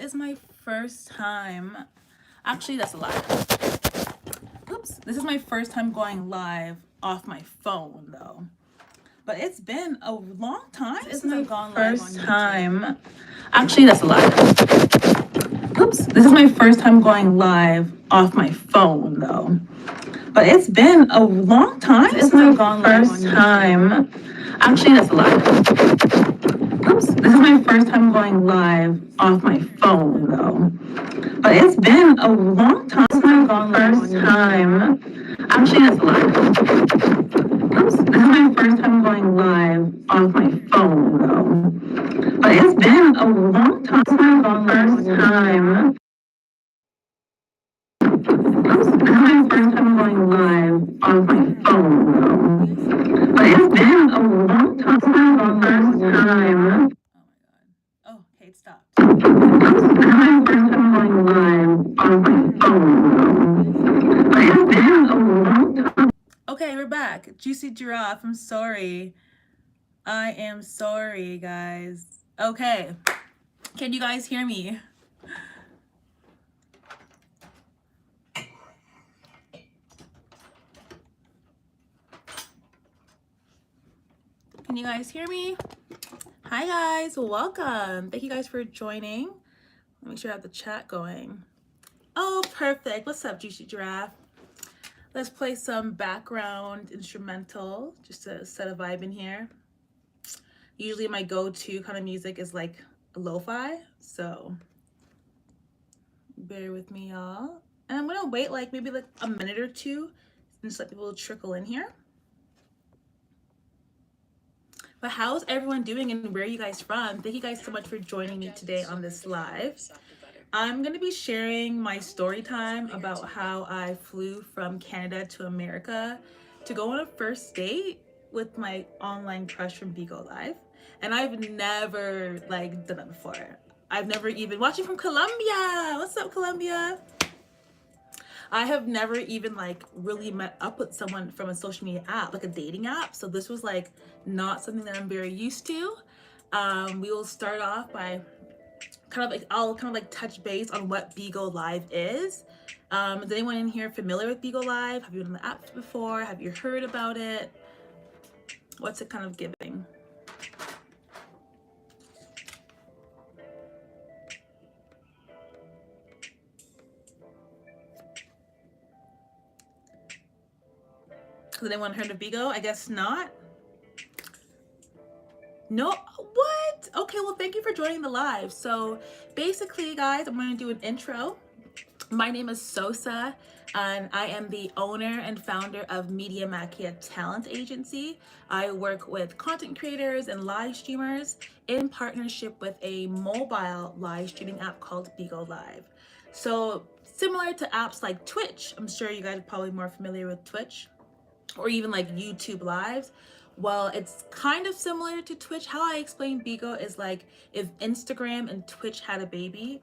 is my first time. Actually, that's a lie. Oops. This is my first time going live off my phone, though. But it's been a long time since I've gone live on YouTube. Actually, that's a lie. Oops. This is my first time going live off my phone, though. But it's been a long time since I've gone live on YouTube. Actually, that's a lie. Oops. This is my first time going live off my phone, though. But it's been a long time since I've gone live on YouTube. Actually, that's a lie. Oops. This is my first time going live off my phone, though. But it's been a long time since I've gone live on YouTube. Oops. This is my first time going live on my phone, though. But it's been a long time since I've gone live on YouTube. Oh, okay, it stopped. Oops. This is my first time going live on my phone, though. But it's been a long time. Okay, we're back. Juicy Giraffe, I'm sorry. I am sorry, guys. Okay. Can you guys hear me? Can you guys hear me? Hi guys, welcome. Thank you guys for joining. Make sure I have the chat going. Oh, perfect. What's up, Juicy Giraffe? Let's play some background instrumental just to set a vibe in here. Usually my go-to kind of music is like lo-fi, so bear with me, y'all. And I'm gonna wait like maybe like a minute or two and just let people trickle in here. But how's everyone doing and where are you guys from? Thank you guys so much for joining me today on this live. I'm going to be sharing my story time about how I flew from Canada to America to go on a first date with my online crush from BIGO Live. And I've never like done that before. I've never even, watching from Colombia. What's up, Colombia? I have never even like really met up with someone from a social media app, like a dating app. So this was like not something that I'm very used to. We will start off by I'll kind of like touch base on what BIGO Live is. Is anyone in here familiar with BIGO Live? Have you been on the app before? Have you heard about it? What's it kind of giving? Has anyone heard of BIGO? I guess not. No, what? Okay, well, thank you for joining the live. So basically, guys, I'm going to do an intro. My name is Sosa, and I am the owner and founder of mediaMAKIA Talent Agency. I work with content creators and live streamers in partnership with a mobile live streaming app called BIGO Live. So similar to apps like Twitch, I'm sure you guys are probably more familiar with Twitch, or even like YouTube Lives. Well, it's kind of similar to Twitch. How I explain BIGO is like if Instagram and Twitch had a baby,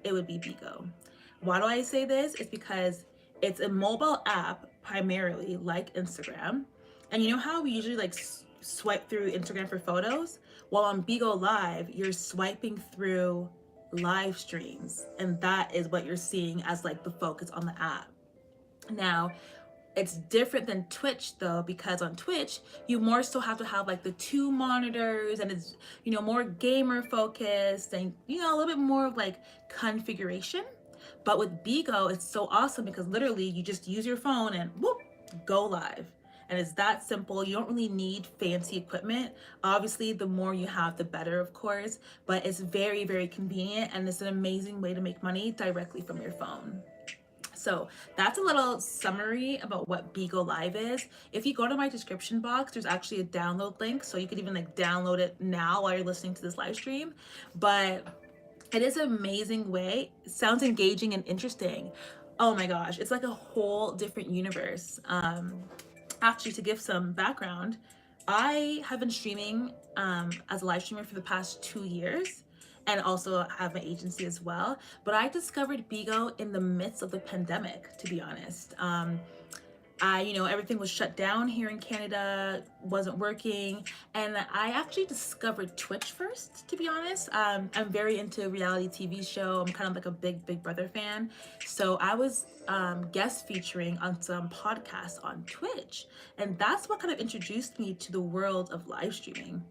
it would be BIGO. Why do I say this? It's because it's a mobile app primarily like Instagram. And you know how we usually like swipe through Instagram for photos? Well, on BIGO Live, you're swiping through live streams. And that is what you're seeing as like the focus on the app. Now, it's different than Twitch though, because on Twitch, you more so have to have like the 2 monitors and it's, you know, more gamer focused and, you know, a little bit more of like configuration. But with BIGO, it's so awesome because literally you just use your phone and whoop, go live. And it's that simple. You don't really need fancy equipment. Obviously, the more you have, the better, of course, but it's very, very convenient and it's an amazing way to make money directly from your phone. So that's a little summary about what BIGO Live is. If you go to my description box, there's actually a download link. So you could even like download it now while you're listening to this live stream. But it is an amazing way. It sounds engaging and interesting. Oh my gosh, it's like a whole different universe. Actually, to give some background, I have been streaming as a live streamer for the past 2 years. And also have my agency as well. But I discovered BIGO in the midst of the pandemic, to be honest. everything was shut down here in Canada, wasn't working. And I actually discovered Twitch first, to be honest. I'm very into reality TV show. I'm kind of like a Big Brother fan. So I was guest featuring on some podcasts on Twitch. And that's what kind of introduced me to the world of live streaming.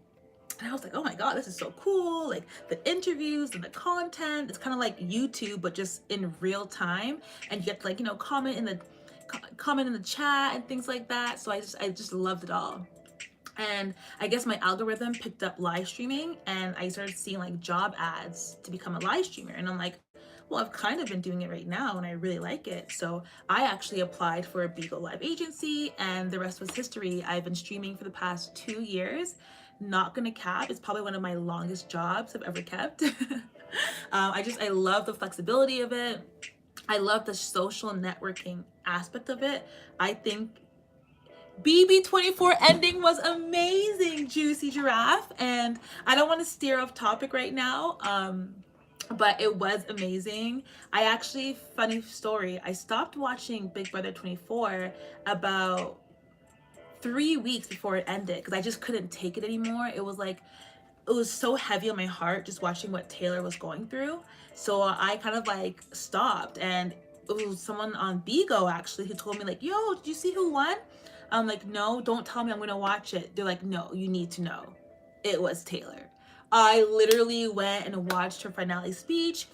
And I was like, oh my God, this is so cool. Like the interviews and the content, it's kind of like YouTube, but just in real time. And you get to like, comment in the chat and things like that. So I just loved it all. And I guess my algorithm picked up live streaming, and I started seeing like job ads to become a live streamer. And I'm like, well, I've kind of been doing it right now and I really like it. So I actually applied for a BIGO Live agency, and the rest was history. I've been streaming for the past 2 years. Not gonna cap, it's probably one of my longest jobs I've ever kept. I love the flexibility of it. I love the social networking aspect of it. I think BB24 ending was amazing, Juicy Giraffe. And I don't want to steer off topic right now, but it was amazing. I actually, funny story, I stopped watching Big Brother 24 about 3 weeks before it ended because I just couldn't take it anymore. It was so heavy on my heart just watching what Taylor was going through. So I kind of like stopped, and it was someone on BIGO actually who told me like, yo, did you see who won? I'm like, no, don't tell me, I'm gonna watch it. They're like, no, you need to know. It was Taylor. I literally went and watched her finale speech.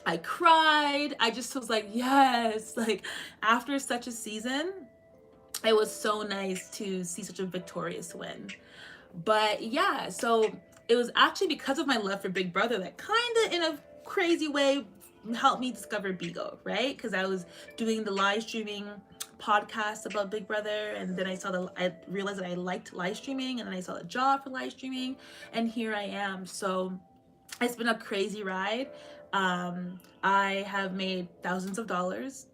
I cried. I just was like, yes, like after such a season, it was so nice to see such a victorious win. But yeah, so it was actually because of my love for Big Brother that kind of in a crazy way helped me discover BIGO, right? Because I was doing the live streaming podcast about Big Brother, and then I realized that I liked live streaming, and then I saw a job for live streaming, and here I am. So it's been a crazy ride. I have made thousands of dollars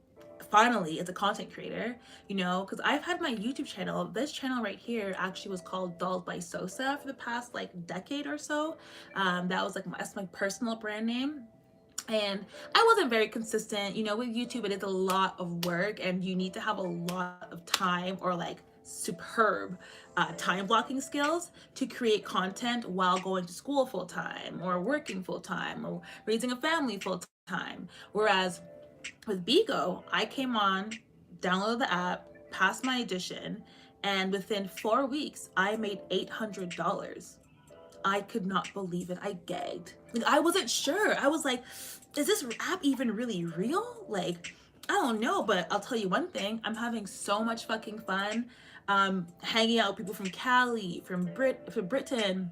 finally as a content creator, because I've had my YouTube channel. This channel right here actually was called Dolls by Sosa for the past like decade or so. That's my personal brand name. And I wasn't very consistent. With YouTube, it is a lot of work, and you need to have a lot of time or like superb time blocking skills to create content while going to school full time or working full time or raising a family full time. Whereas with BIGO, I came on, downloaded the app, passed my audition, and within 4 weeks, I made $800. I could not believe it. I gagged. Like, I wasn't sure. I was like, is this app even really real? Like, I don't know, but I'll tell you one thing. I'm having so much fucking fun hanging out with people from Cali, from Britain,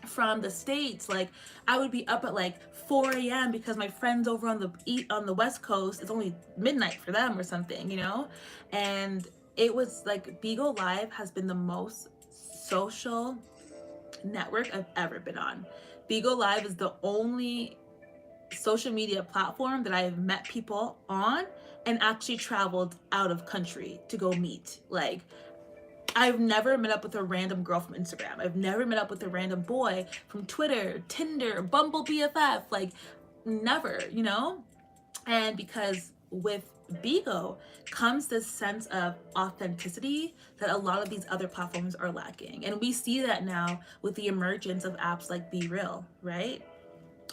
from the States. Like, I would be up at like 4 a.m. because my friends over on the West Coast, it's only midnight for them or something, And it was like BIGO Live has been the most social network I've ever been on. BIGO Live is the only social media platform that I have met people on and actually traveled out of country to go meet. Like, I've never met up with a random girl from Instagram. I've never met up with a random boy from Twitter, Tinder, Bumble BFF, like never, And because with BIGO comes this sense of authenticity that a lot of these other platforms are lacking. And we see that now with the emergence of apps like Be Real, right?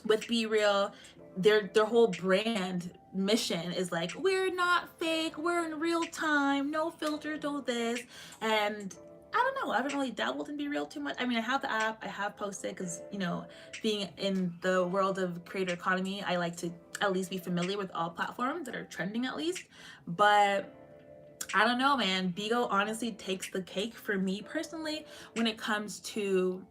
With Be Real, their whole brand mission is like, we're not fake, we're in real time, no filters, no this. And I don't know, I haven't really dabbled in Be Real too much. I mean, I have the app, I have posted because, being in the world of creator economy, I like to at least be familiar with all platforms that are trending at least. But I don't know, man. BIGO honestly takes the cake for me personally when it comes to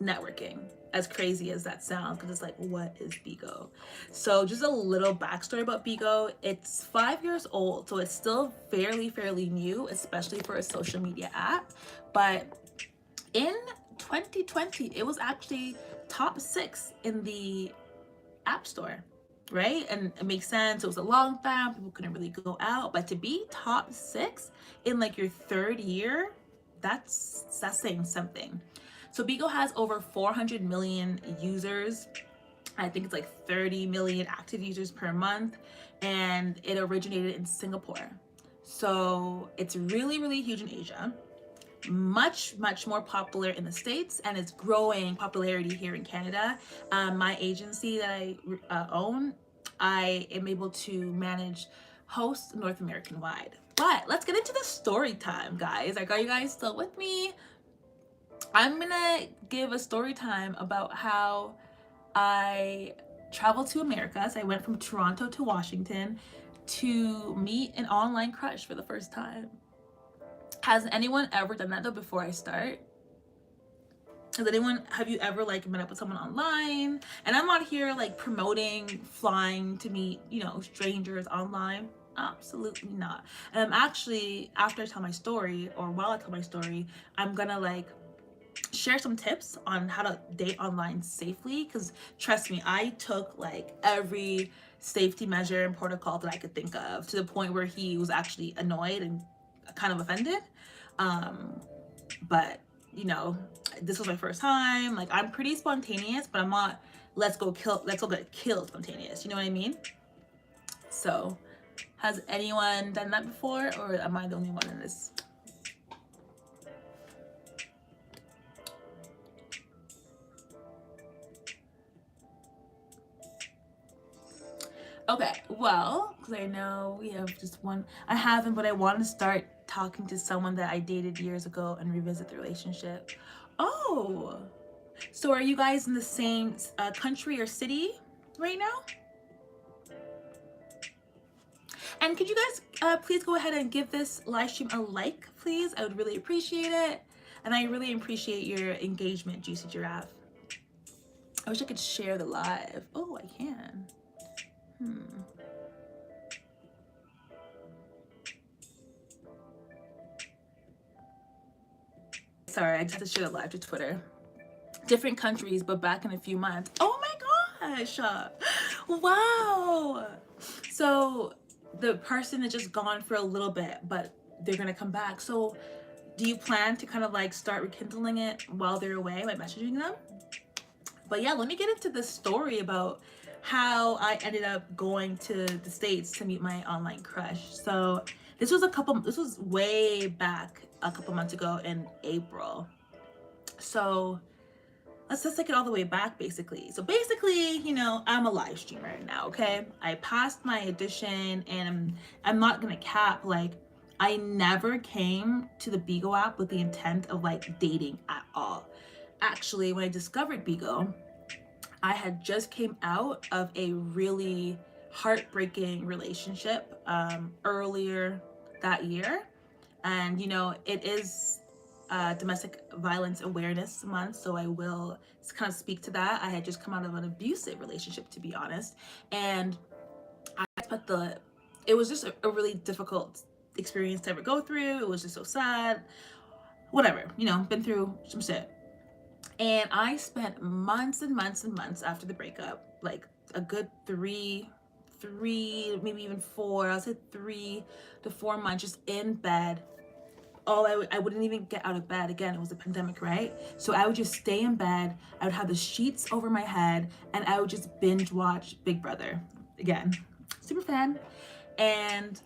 networking, as crazy as that sounds, because it's like, what is BIGO? So just a little backstory about BIGO. It's 5 years old, so it's still fairly new, especially for a social media app. But in 2020, it was actually top 6 in the App Store, right? And it makes sense. It was a long time, people couldn't really go out, but to be top 6 in like your 3rd year, that's saying something. So BIGO has over 400 million users. I think it's like 30 million active users per month, and it originated in Singapore. So it's really, really huge in Asia, much more popular in the States, and it's growing popularity here in Canada. My agency that I own, I am able to manage hosts North American wide. But let's get into the story time, guys. Are you guys still with me? I'm gonna give a story time about how I traveled to America. So I went from Toronto to Washington to meet an online crush for the first time. Has anyone ever done that though before I start? Have you ever like met up with someone online? And I'm not here like promoting flying to meet, you know, strangers online. Absolutely not. And I'm actually, after I tell my story, or while I tell my story, I'm gonna like share some tips on how to date online safely, because trust me, I took like every safety measure and protocol that I could think of, to the point where he was actually annoyed and kind of offended. But you know, this was my first time. Like, I'm pretty spontaneous, but I'm not let's go get killed spontaneous, you know what I mean? So has anyone done that before, or am I the only one in this? Okay, well, because I know we have just one. I haven't, but I want to start talking to someone that I dated years ago and revisit the relationship. Oh, so are you guys in the same country or city right now? And could you guys please go ahead and give this live stream a like, please? I would really appreciate it. And I really appreciate your engagement, Juicy Giraffe. I wish I could share the live. Oh, I can. Sorry, I just had to share the live to Twitter. Different countries, but back in a few months. Oh my gosh. Wow. So the person is just gone for a little bit, but they're gonna come back. So do you plan to kind of like start rekindling it while they're away by messaging them? But yeah, let me get into the story about how I ended up going to the States to meet my online crush. So this was way back a couple months ago in April. So let's just take it all the way back, basically. So basically, you know, I'm a live streamer now, okay? I passed my audition, and I'm not gonna cap, like, I never came to the BIGO app with the intent of like dating at all. Actually, when I discovered BIGO, I had just came out of a really heartbreaking relationship earlier that year. And you know, it is Domestic Violence Awareness Month, so I will kind of speak to that. I had just come out of an abusive relationship, to be honest, and it was just a really difficult experience to ever go through. It was just so sad. Whatever, you know, been through some shit. And I spent months and months and months after the breakup, like a good three, maybe even four, I'll say 3 to 4 months just in bed. I wouldn't even get out of bed. Again, it was a pandemic, right? So I would just stay in bed. I would have the sheets over my head, and I would just binge watch Big Brother. Again, super fan. And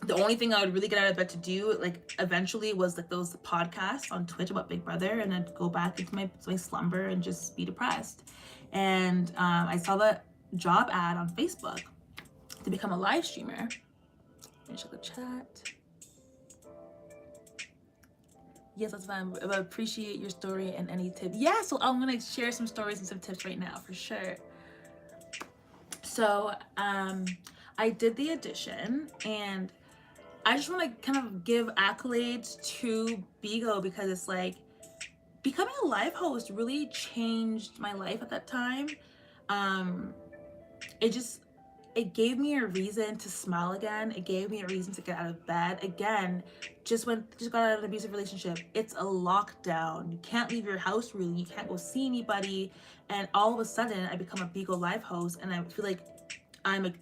the only thing I would really get out of bed to do, like, eventually was like those podcasts on Twitch about Big Brother, and I'd go back into my slumber and just be depressed. And I saw the job ad on Facebook to become a live streamer. Let me check the chat. Yes, that's fine. I appreciate your story and any tip. Yeah, so I'm gonna share some stories and some tips right now for sure. So I did the audition, and I just want to kind of give accolades to BIGO, because it's like, becoming a live host really changed my life at that time. It gave me a reason to smile again. It gave me a reason to get out of bed again. Just got out of an abusive relationship. It's a lockdown. You can't leave your house, really. You can't go see anybody. And all of a sudden, I become a BIGO live host, and I feel like I'm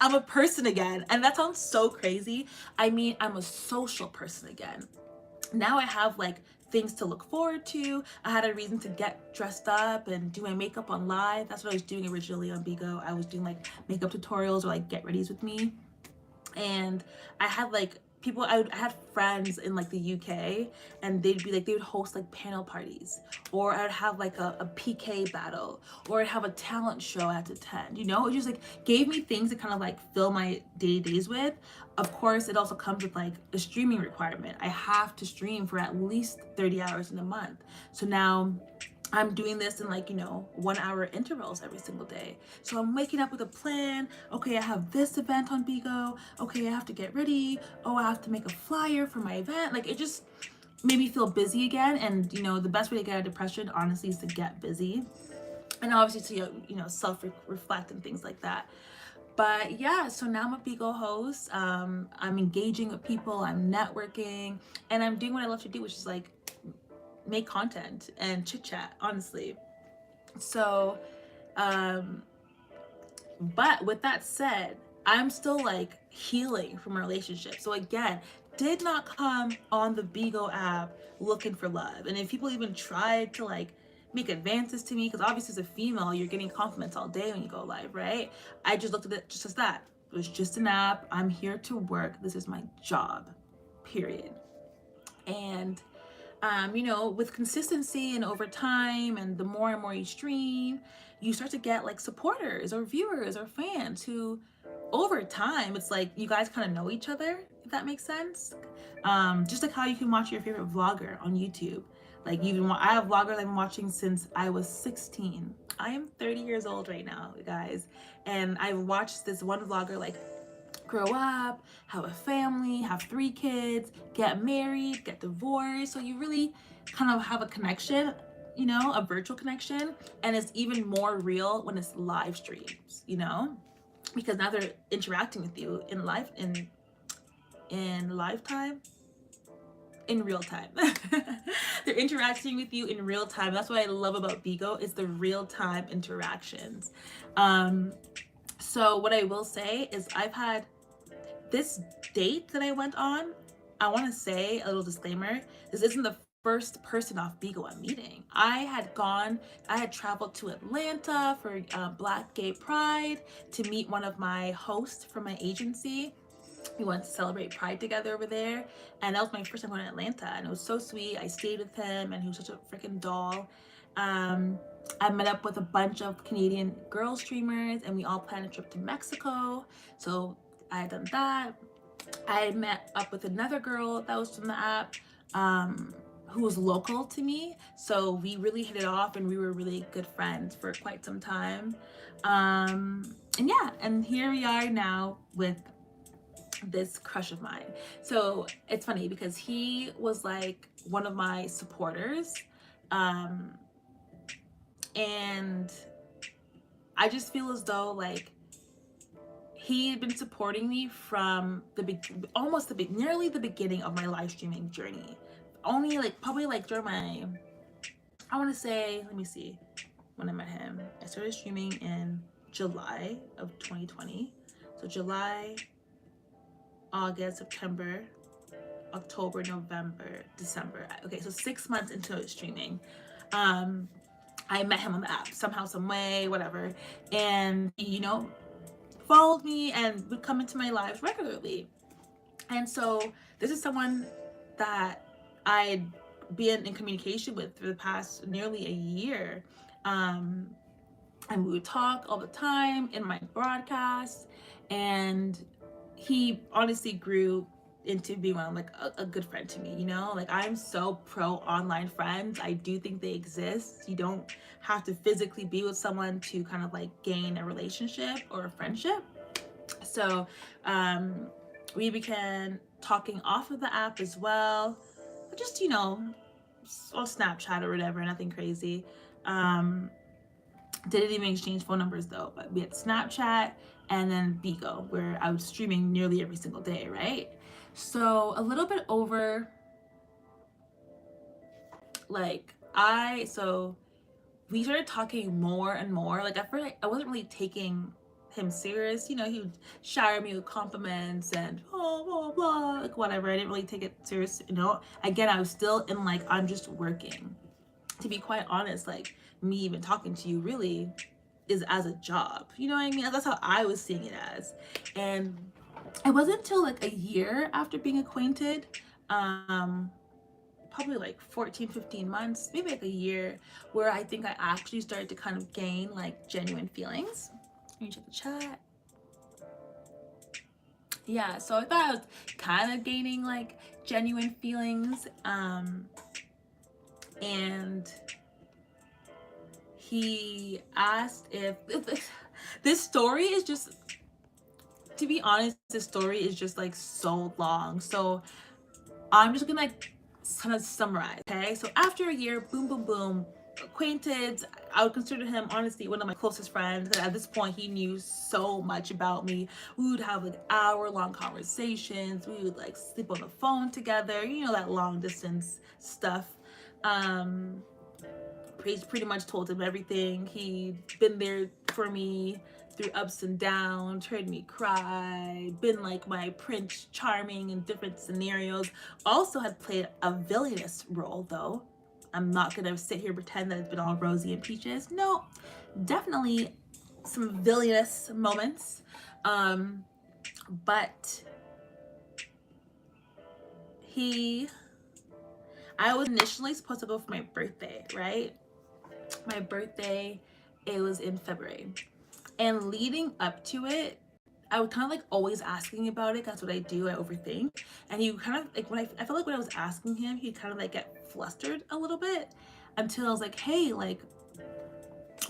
a person again. And that sounds so crazy. I mean, I'm a social person again. Now I have like things to look forward to. I had a reason to get dressed up and do my makeup on live. That's what I was doing originally on BIGO. I was doing like makeup tutorials or like get readies with me. And I had like people, I had friends in like the UK, and they'd be like, they would host like panel parties, or I'd have like a PK battle, or I'd have a talent show I had to attend. You know, it just like gave me things to kind of like fill my days with. Of course, it also comes with like a streaming requirement. I have to stream for at least 30 hours in a month. So now I'm doing this in like, 1 hour intervals every single day. So I'm waking up with a plan. Okay, I have this event on BIGO. Okay, I have to get ready. Oh, I have to make a flyer for my event. Like, it just made me feel busy again. And, the best way to get out of depression, honestly, is to get busy. And obviously to, self-reflect and things like that. But yeah, so now I'm a BIGO host. I'm engaging with people, I'm networking, and I'm doing what I love to do, which is like make content and chit chat, honestly. So, but with that said, I'm still like healing from a relationship. So again, did not come on the BIGO app looking for love. And if people even tried to like make advances to me, because obviously as a female, you're getting compliments all day when you go live, right? I just looked at it just as that. It was just an app. I'm here to work. This is my job, period. And with consistency and over time, and the more and more you stream, you start to get like supporters or viewers or fans who over time, it's like you guys kind of know each other, if that makes sense. Just like how you can watch your favorite vlogger on YouTube. Like I have vloggers I've been watching since I was 16. I am 30 years old right now, guys. And I've watched this one vlogger like grow up, have a family, have 3 kids, get married, get divorced. So you really kind of have a connection, a virtual connection. And it's even more real when it's live streams, because now they're interacting with you in real time. They're interacting with you in real time. That's what I love about BIGO, is the real time interactions. So what I will say is I've had this date that I went on. I want to say a little disclaimer, this isn't the first person off BIGO I'm meeting. I had traveled to Atlanta for Black Gay Pride to meet one of my hosts from my agency. We went to celebrate Pride together over there, and that was my first time going to Atlanta, and it was so sweet. I stayed with him, and he was such a freaking doll. I met up with a bunch of Canadian girl streamers, and we all planned a trip to Mexico. So I had done that. I met up with another girl that was from the app, who was local to me. So we really hit it off, and we were really good friends for quite some time. And yeah, and here we are now with this crush of mine. So it's funny because he was like one of my supporters. And I just feel as though like he had been supporting me from nearly the beginning of my live streaming journey. Only like probably like during my, I want to say, let me see, when I met him. I started streaming in July of 2020. So July, August, September, October, November, December. Okay, so 6 months into streaming. I met him on the app somehow, some way, whatever. And he, followed me and would come into my lives regularly. And so this is someone that I'd been in communication with for the past nearly a year. And we would talk all the time in my broadcasts. And he honestly grew into being like a good friend to me, like I'm so pro online friends. I do think they exist. You don't have to physically be with someone to kind of like gain a relationship or a friendship. So we began talking off of the app as well, just on Snapchat or whatever, nothing crazy. Didn't even exchange phone numbers though, but we had Snapchat and then BIGO, where I was streaming nearly every single day, right? So a little bit over, so we started talking more and more. Like at first, I wasn't really taking him serious. He would shower me with compliments and blah, blah, blah, like whatever. I didn't really take it serious, Again, I was still in like, I'm just working. To be quite honest, like me even talking to you really is as a job. You know what I mean? That's how I was seeing it as. And it wasn't until like a year after being acquainted, probably like 14, 15 months, maybe like a year, where I think I actually started to kind of gain like genuine feelings. Let me check the chat. Yeah, so I thought I was kind of gaining like genuine feelings. And he asked if this story is just, to be honest, this story is just like so long. So I'm just gonna like kind of summarize, okay? So after a year, boom, boom, boom, acquainted. I would consider him honestly one of my closest friends. At this point, he knew so much about me. We would have like hour-long conversations. We would like sleep on the phone together. You know, that long distance stuff. Pretty much told him everything. He'd been there for me through ups and downs, heard me cry, been like my Prince Charming in different scenarios. Also had played a villainous role though. I'm not gonna sit here and pretend that it's been all rosy and peaches. No, definitely some villainous moments. But I was initially supposed to go for my birthday, right? My birthday, it was in February. And leading up to it, I was kind of like always asking about it. That's what I do. I overthink. And he kind of like, when I felt like when I was asking him, he'd kind of like get flustered a little bit, until I was like, hey, like,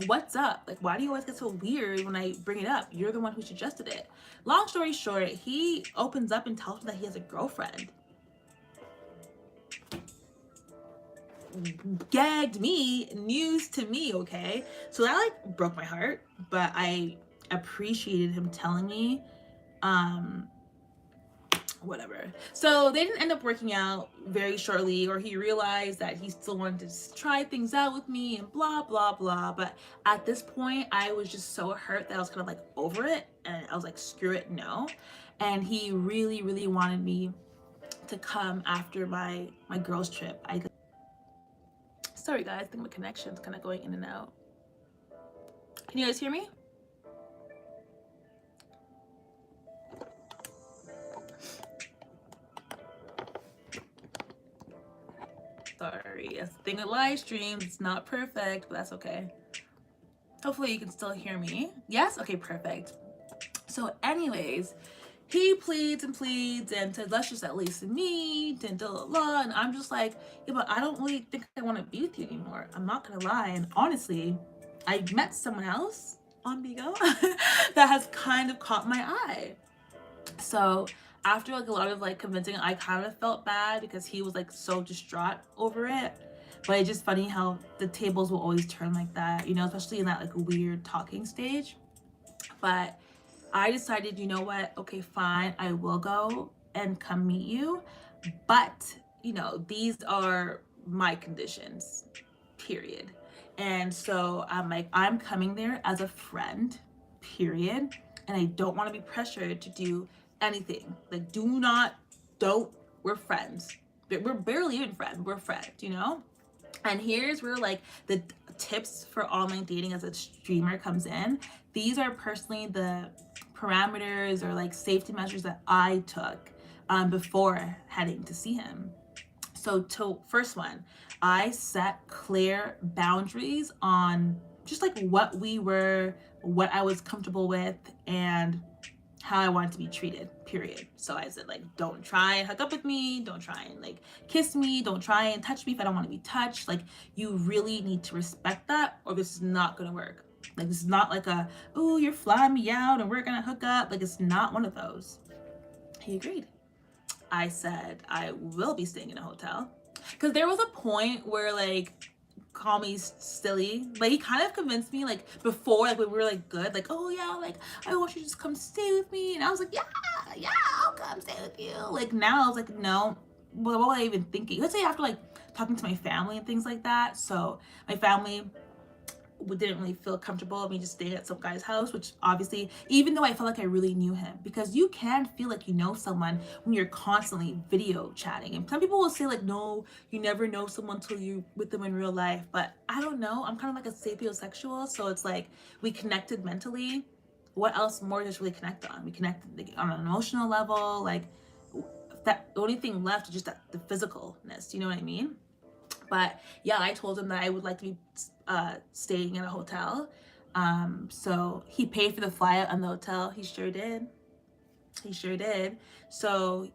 what's up? Like, why do you always get so weird when I bring it up? You're the one who suggested it. Long story short, he opens up and tells me that he has a girlfriend. Gagged me, news to me, okay? So that like broke my heart, but I appreciated him telling me. Whatever. So they didn't end up working out very shortly, or he realized that he still wanted to try things out with me and blah blah blah. But at this point, I was just so hurt that I was kind of like over it, and I was like, screw it, no. And he really, really wanted me to come after my girls trip. Sorry guys, I think my connection's kind of going in and out. Can you guys hear me? Sorry, that's the thing with live streams. It's not perfect, but that's okay. Hopefully you can still hear me. Yes? Okay, perfect. So anyways, he pleads and pleads and says, let's just at least meet and blah, blah, blah. And I'm just like, yeah, but I don't really think I want to be with you anymore. I'm not going to lie. And honestly, I met someone else on BIGO that has kind of caught my eye. So after like a lot of like convincing, I kind of felt bad because he was like so distraught over it. But it's just funny how the tables will always turn like that, you know, especially in that like weird talking stage. But I decided, you know what, okay, fine, I will go and come meet you. But, you know, these are my conditions, period. And so I'm like, I'm coming there as a friend, period. And I don't want to be pressured to do anything. Like, we're friends. We're barely even friends. We're friends, you know? And here's where like the tips for online dating as a streamer comes in. These are personally the parameters or like safety measures that I took before heading to see him. So first one, I set clear boundaries on just like what I was comfortable with, and how I wanted to be treated, period. So I said, like, don't try and hook up with me, don't try and like kiss me, don't try and touch me if I don't want to be touched. Like, you really need to respect that, or this is not gonna work. Like, this is not like a, oh, you're flying me out and we're gonna hook up. Like, it's not one of those. He agreed. I said I will be staying in a hotel, because there was a point where like, call me silly, like he kind of convinced me like before, like when we were like good, like, oh yeah, like I want you to just come stay with me. And I was like, yeah, I'll come stay with you. Like now I was like, no, what was I even thinking? Let's say after like talking to my family and things like that. So my family didn't really feel comfortable with me just staying at some guy's house, which obviously, even though I felt like I really knew him, because you can feel like you know someone when you're constantly video chatting. And some people will say like, no, you never know someone till you're with them in real life. But I don't know, I'm kind of like a sapiosexual, so it's like we connected mentally what else more does really connect on? We connect on an emotional level, like that. The only thing left is just the physicalness. You know what I mean? But yeah, I told him that I would like to be staying in a hotel. So he paid for the flight and the hotel. He sure did. He sure did. So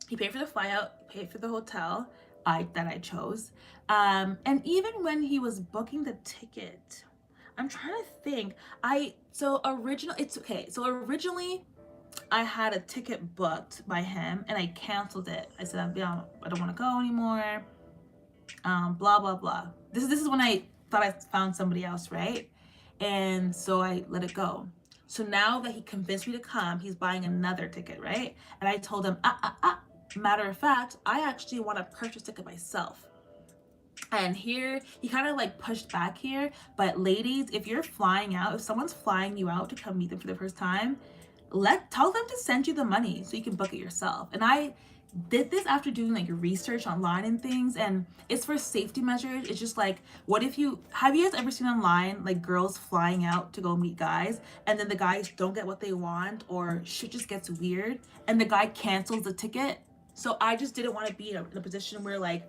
he paid for the flight out, paid for the hotel that I chose. And even when he was booking the ticket, I'm trying to think. So originally I had a ticket booked by him and I canceled it. I said, I don't want to go anymore. Blah, blah, blah. This is when I thought I found somebody else, right? And so I let it go. So now that he convinced me to come, he's buying another ticket, right? And I told him, matter of fact, I actually want to purchase a ticket myself. And here he kind of like pushed back here. But ladies, if you're flying out, if someone's flying you out to come meet them for the first time, tell them to send you the money so you can book it yourself. And I did this after doing like research online and things, and it's for safety measures. It's just like, what if have you guys ever seen online like girls flying out to go meet guys and then the guys don't get what they want or shit just gets weird and the guy cancels the ticket? So I just didn't want to be in a position where like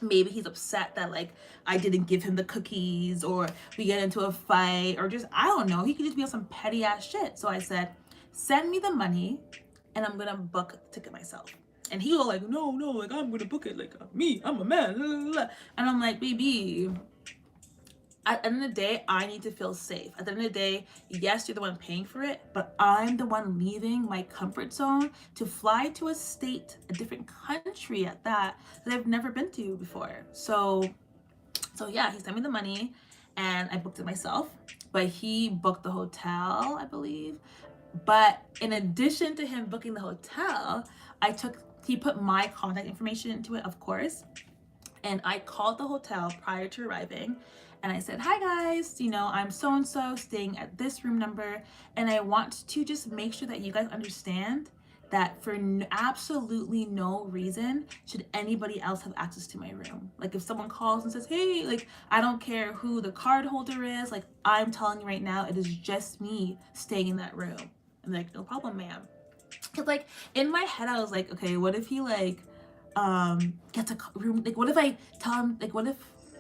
maybe he's upset that like I didn't give him the cookies, or we get into a fight, or just, I don't know, he could just be on some petty ass shit. So I said, send me the money and I'm gonna book the ticket myself. And he was like, no, like I'm gonna book it, like I'm a man, blah, blah, blah. And I'm like, baby, at the end of the day, I need to feel safe. At the end of the day, yes, you're the one paying for it, but I'm the one leaving my comfort zone to fly to a state, a different country at that I've never been to before. So yeah, he sent me the money and I booked it myself, but he booked the hotel, I believe. But in addition to him booking the hotel, he put my contact information into it, of course. And I called the hotel prior to arriving and I said, hi guys, I'm so-and-so staying at this room number. And I want to just make sure that you guys understand that for absolutely no reason should anybody else have access to my room. Like if someone calls and says, hey, like I don't care who the card holder is, like I'm telling you right now, it is just me staying in that room. I'm like, no problem, ma'am. Cause like in my head I was like, okay, what if he like gets a room, like what if I tell him, like what if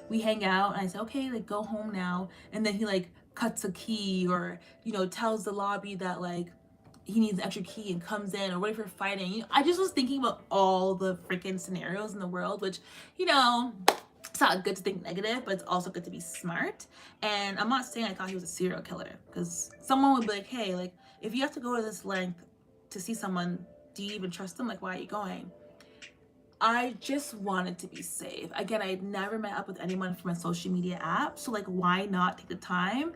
we hang out and I say, okay, like go home now, and then he like cuts a key, or tells the lobby that like he needs an extra key and comes in, or what if we're fighting? I just was thinking about all the freaking scenarios in the world, which it's not good to think negative, but it's also good to be smart. And I'm not saying I thought he was a serial killer, because someone would be like, hey, like if you have to go to this length to see someone, do you even trust them? Like, why are you going? I just wanted to be safe. Again, I had never met up with anyone from a social media app, so like why not take the time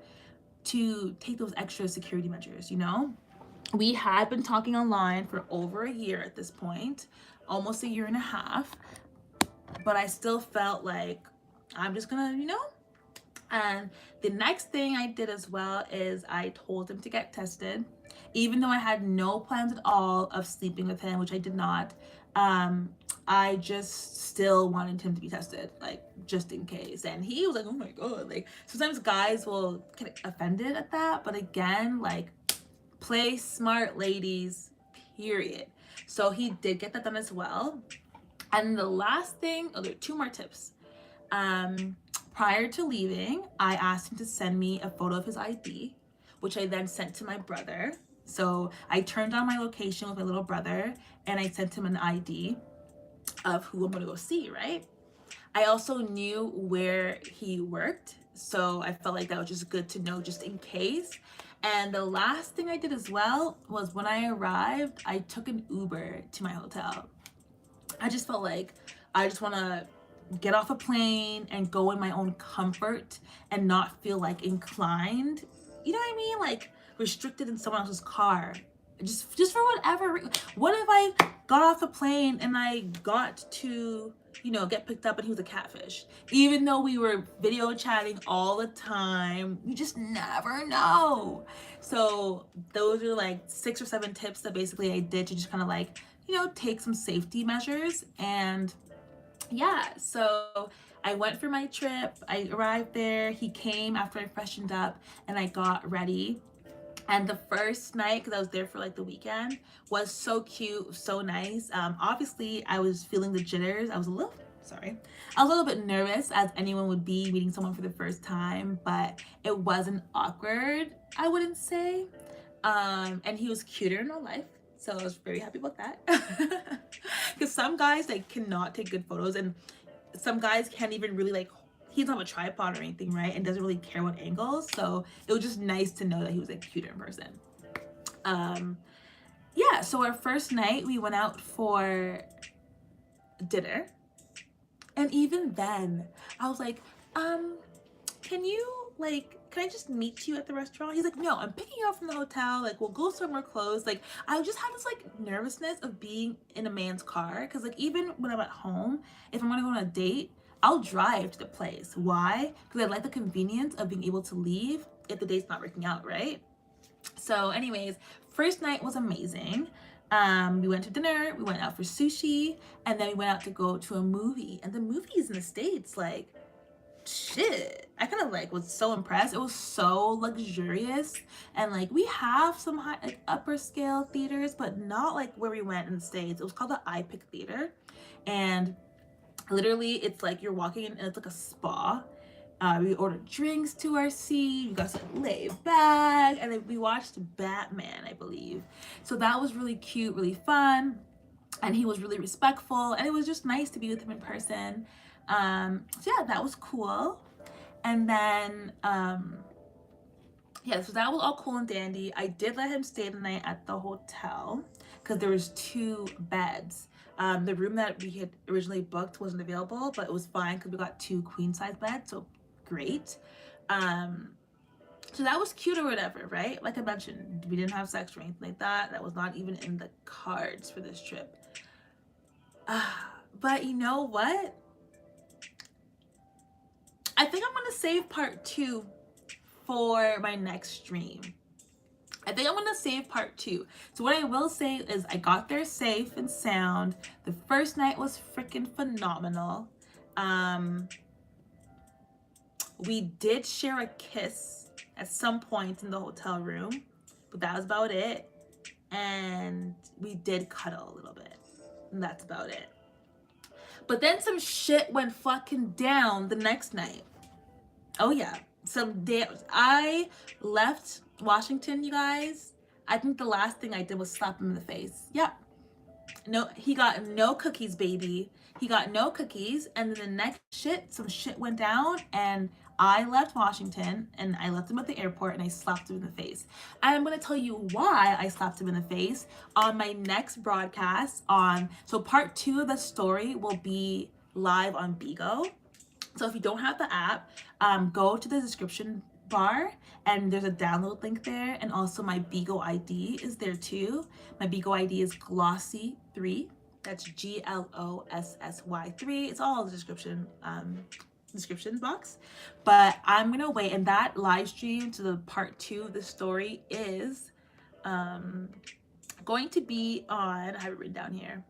to take those extra security measures? We had been talking online for over a year at this point, almost a year and a half, but I still felt like I'm just gonna, And the next thing I did as well is I told him to get tested, even though I had no plans at all of sleeping with him, which I did not. I just still wanted him to be tested, like just in case. And he was like, oh my God, like sometimes guys will get offended at that, but again, like play smart, ladies, period. So he did get that done as well. And the last thing, there are two more tips. Prior to leaving, I asked him to send me a photo of his ID, which I then sent to my brother. So I turned on my location with my little brother and I sent him an ID of who I'm gonna go see, right? I also knew where he worked, so I felt like that was just good to know just in case. And the last thing I did as well was when I arrived, I took an Uber to my hotel. I just felt like I just wanna get off a plane and go in my own comfort and not feel like inclined, you know what I mean? Like restricted in someone else's car. Just for whatever. What if I got off a plane and I got to, get picked up and he was a catfish? Even though we were video chatting all the time, you just never know. So those are like 6 or 7 tips that basically I did to just kind of like, take some safety measures. And yeah, so I went for my trip. I arrived there. He came after I freshened up and I got ready. And the first night, because I was there for like the weekend, was so cute, so nice. Obviously, I was feeling the jitters. I was a little bit nervous, as anyone would be meeting someone for the first time, but it wasn't awkward, I wouldn't say. And he was cuter in real life, so I was very happy about that. Because some guys like cannot take good photos, and some guys can't even really like, he's not a tripod or anything, right? And doesn't really care what angles. So it was just nice to know that he was like cuter in person. Yeah, so our first night we went out for dinner. And even then I was like, can I just meet you at the restaurant? He's like, no, I'm picking you up from the hotel. Like, we'll go somewhere close. Like, I just had this like nervousness of being in a man's car. Cause like, even when I'm at home, if I'm gonna go on a date, I'll drive to the place. Why? Because I like the convenience of being able to leave if the date's not working out, right? So anyways, first night was amazing. We went to dinner, we went out for sushi, and then we went out to go to a movie. And the movies in the States, like, shit, I kind of like was so impressed. It was so luxurious, and like we have some high, like upper scale theaters, but not like where we went in the States. It was called the iPic Theater, and literally it's like you're walking in and it's like a spa. We ordered drinks to our seat. We got to lay back, and then we watched Batman, I believe. So that was really cute, really fun, and he was really respectful, and it was just nice to be with him in person. So yeah, that was cool. And then yeah, so that was all cool and dandy. I did let him stay the night at the hotel because there was 2 beds. The room that we had originally booked wasn't available, but it was fine because we got 2 queen size beds, so great. So that was cute or whatever, right? Like I mentioned, we didn't have sex or anything like that. That was not even in the cards for this trip. But you know what? I think I'm gonna save part 2 for my next stream. I think I'm gonna save part 2. So what I will say is I got there safe and sound. The first night was freaking phenomenal. We did share a kiss at some point in the hotel room, but that was about it. And we did cuddle a little bit, and that's about it. But then some shit went fucking down the next night. Oh yeah, I left Washington, you guys. I think the last thing I did was slap him in the face. Yep. No, he got no cookies, baby. He got no cookies, and then the next some shit went down, and I left Washington, and I left him at the airport, and I slapped him in the face. And I'm gonna tell you why I slapped him in the face on my next broadcast. So part 2 of the story will be live on BIGO. So if you don't have the app, go to the description bar, and there's a download link there, and also my BIGO ID is there too. My BIGO ID is Glossy3. That's GLOSSY3. It's all in the description box. But I'm gonna wait, and that live stream to the part 2 of the story is going to be on, I have it written down here,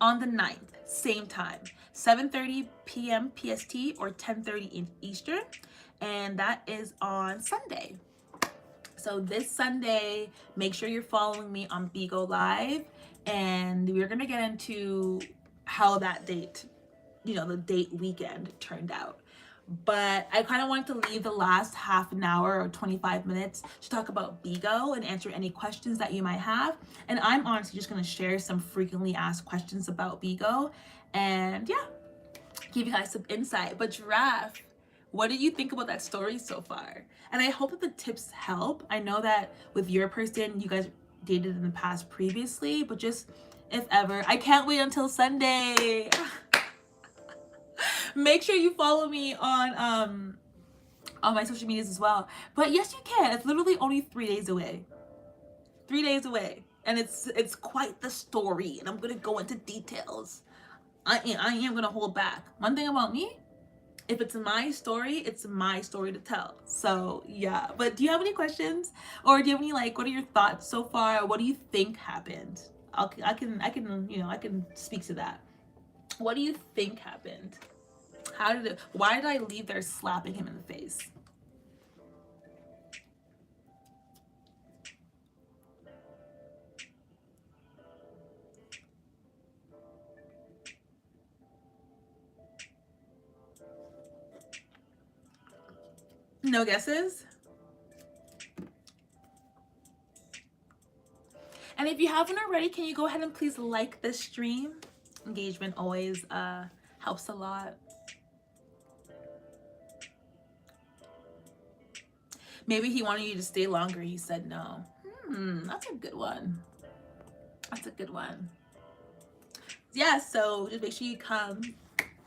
on the 9th, same time, 7:30 p.m. PST or 10:30 Eastern, and that is on Sunday. So this Sunday, make sure you're following me on BIGO Live, and we're gonna get into how that date, the date weekend turned out. But I kind of wanted to leave the last half an hour or 25 minutes to talk about BIGO and answer any questions that you might have. And I'm honestly just going to share some frequently asked questions about BIGO and yeah, give you guys some insight. But Giraffe, what did you think about that story so far? And I hope that the tips help. I know that with your person, you guys dated in the past previously, but just if ever, I can't wait until Sunday. Make sure you follow me on my social medias as well. But yes, you can. It's literally only 3 days away. 3 days away. And it's quite the story. And I'm going to go into details. I am going to hold back. One thing about me, if it's my story, it's my story to tell. So yeah. But do you have any questions? Or do you have any, what are your thoughts so far? What do you think happened? I can speak to that. What do you think happened? Why did I leave there slapping him in the face? No guesses? And if you haven't already, can you go ahead and please like this stream? Engagement always helps a lot. Maybe he wanted you to stay longer. He said no. That's a good one. That's a good one. Yeah, so just make sure you come.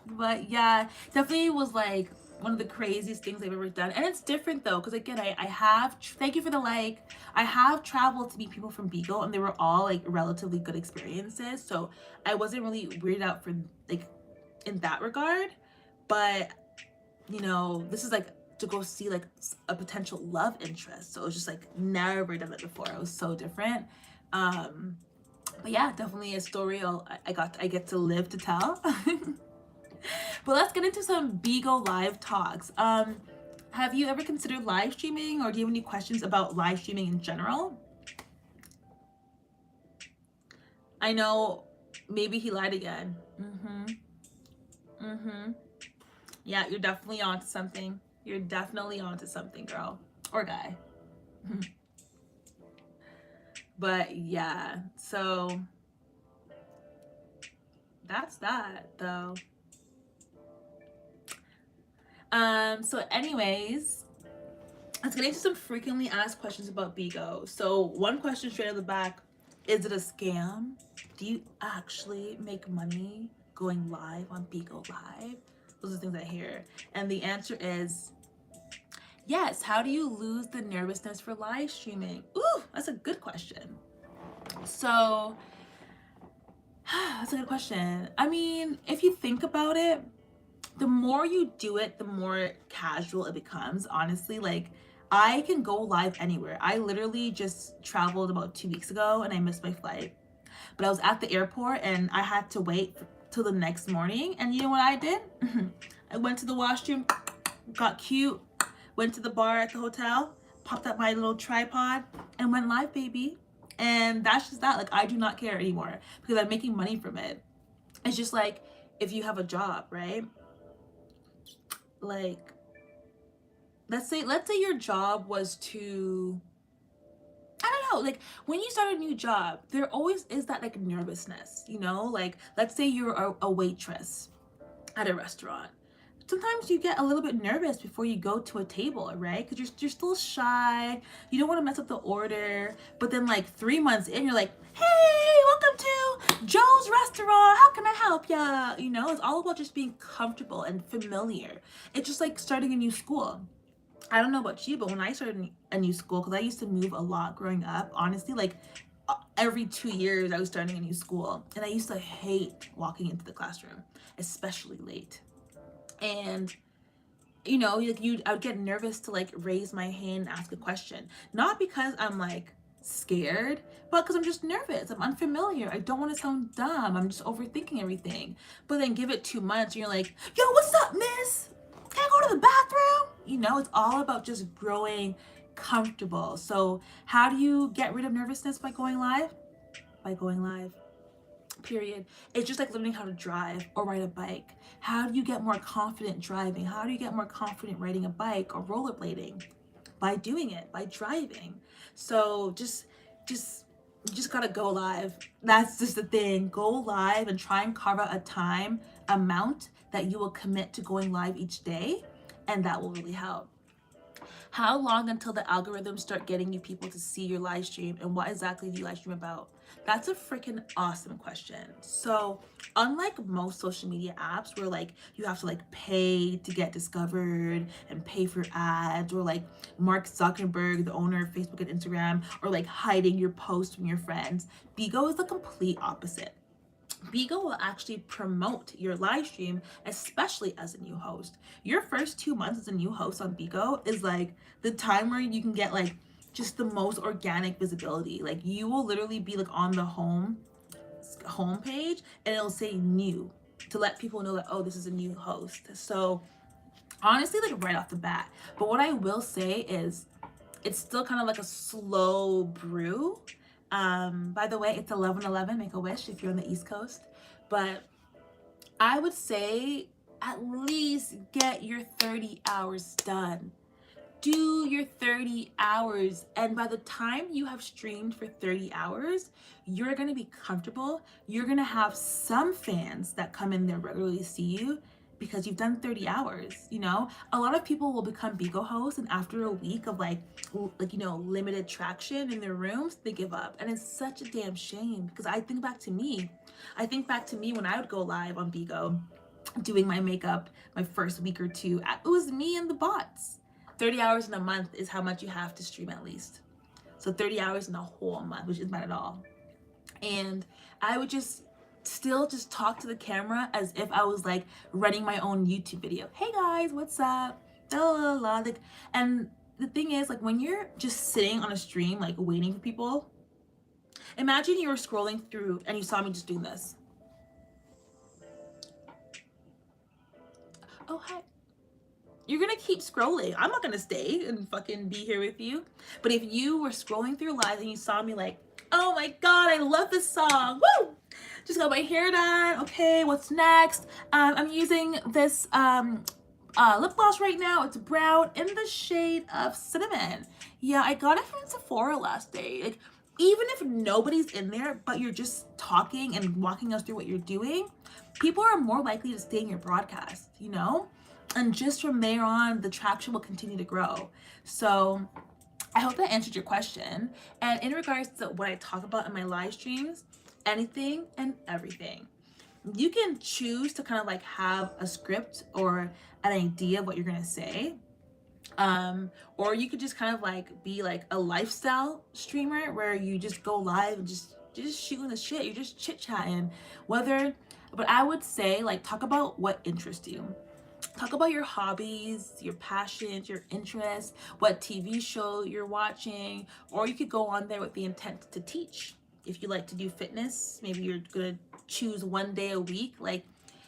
But yeah, definitely was like one of the craziest things I've ever done. And it's different though, because again, I have, thank you for the like, I have traveled to meet people from BIGO and they were all like relatively good experiences. So I wasn't really weirded out for like in that regard. But you know, this is like to go see like a potential love interest. So it was just like never done that before. It was so different. But yeah, definitely a story I get to live to tell. But let's get into some BIGO live talks. Have you ever considered live streaming, or do you have any questions about live streaming in general? I know maybe he lied again. Yeah, you're definitely onto something. You're definitely onto something, girl or guy. But yeah, so that's that though. So anyways, let's get into some frequently asked questions about BIGO. So one question straight out of the back, is it a scam? Do you actually make money going live on BIGO Live? Those are things I hear. And the answer is yes. How do you lose the nervousness for live streaming? Ooh, that's a good question. So that's a good question. I mean, if you think about it, the more you do it, the more casual it becomes. Honestly, like I can go live anywhere. I literally just traveled about 2 weeks ago and I missed my flight. But I was at the airport and I had to wait till the next morning. And you know what I did? I went to the washroom, got cute, went to the bar at the hotel, popped up my little tripod and went live, baby. And that's just that. Like I do not care anymore because I'm making money from it. It's just like if you have a job, right? Like let's say your job was to, I don't know, like when you start a new job, there always is that like nervousness, you know, like let's say you're a waitress at a restaurant. Sometimes you get a little bit nervous before you go to a table, right? Because you're still shy, you don't want to mess up the order. But then like 3 months in, you're like, hey, welcome to Joe's restaurant, how can I help ya? You know, it's all about just being comfortable and familiar. It's just like starting a new school. I don't know about you, but when I started a new school, because I used to move a lot growing up, honestly, like every 2 years I was starting a new school, and I used to hate walking into the classroom, especially late. And you know, like I would get nervous to like raise my hand and ask a question, not because I'm like scared, but because I'm just nervous. I'm unfamiliar. I don't want to sound dumb. I'm just overthinking everything. But then give it 2 months and you're like, yo, what's up, miss? Can I go to the bathroom? You know, it's all about just growing comfortable. So how do you get rid of nervousness? By going live? By going live. Period. It's just like learning how to drive or ride a bike. How do you get more confident driving? How do you get more confident riding a bike or rollerblading? By doing it, by driving. So you just gotta go live. That's just the thing. Go live and try and carve out a time amount that you will commit to going live each day, and that will really help. How long until the algorithms start getting you people to see your live stream, and what exactly do you live stream about? That's a freaking awesome question. So unlike most social media apps where like you have to like pay to get discovered and pay for ads, or like Mark Zuckerberg, the owner of Facebook and Instagram, or like hiding your posts from your friends, BIGO is the complete opposite. BIGO will actually promote your live stream, especially as a new host. Your first 2 months as a new host on BIGO is like the time where you can get like just the most organic visibility. Like you will literally be like on the home page and it'll say new to let people know that, oh, this is a new host. So honestly, like right off the bat. But what I will say is it's still kind of like a slow brew. By the way, it's 11:11, make a wish if you're on the East Coast. But I would say at least get your 30 hours done. do your 30 hours. And by the time you have streamed for 30 hours, you're going to be comfortable. You're going to have some fans that come in there regularly to see you because you've done 30 hours. You know, a lot of people will become BIGO hosts, and after a week of like, you know, limited traction in their rooms, they give up. And it's such a damn shame, because I think back to me when I would go live on BIGO doing my makeup my first week or two. It was me and the bots. 30 hours in a month is how much you have to stream at least. So 30 hours in a whole month, which isn't bad at all. And I would just talk to the camera as if I was like running my own YouTube video. Hey guys, what's up? La la la. Like, and the thing is, like, when you're just sitting on a stream, like waiting for people, imagine you were scrolling through and you saw me just doing this. Oh, hi. You're gonna keep scrolling. I'm not gonna stay and fucking be here with you. But if you were scrolling through live and you saw me like, oh my God, I love this song. Woo! Just got my hair done. Okay, what's next? I'm using this lip gloss right now. It's brown in the shade of cinnamon. Yeah, I got it from Sephora last day. Like, even if nobody's in there, but you're just talking and walking us through what you're doing, people are more likely to stay in your broadcast, you know? And just from there on, the traction will continue to grow. So I hope that answered your question. And in regards to what I talk about in my live streams, anything and everything. You can choose to kind of like have a script or an idea of what you're gonna say. Or you could just kind of like be like a lifestyle streamer where you just go live and just shooting the shit. You're just chit-chatting. But I would say, like, talk about what interests you. Talk about your hobbies, your passions, your interests, what TV show you're watching, or you could go on there with the intent to teach. If you like to do fitness, maybe you're gonna choose one day a week. Like,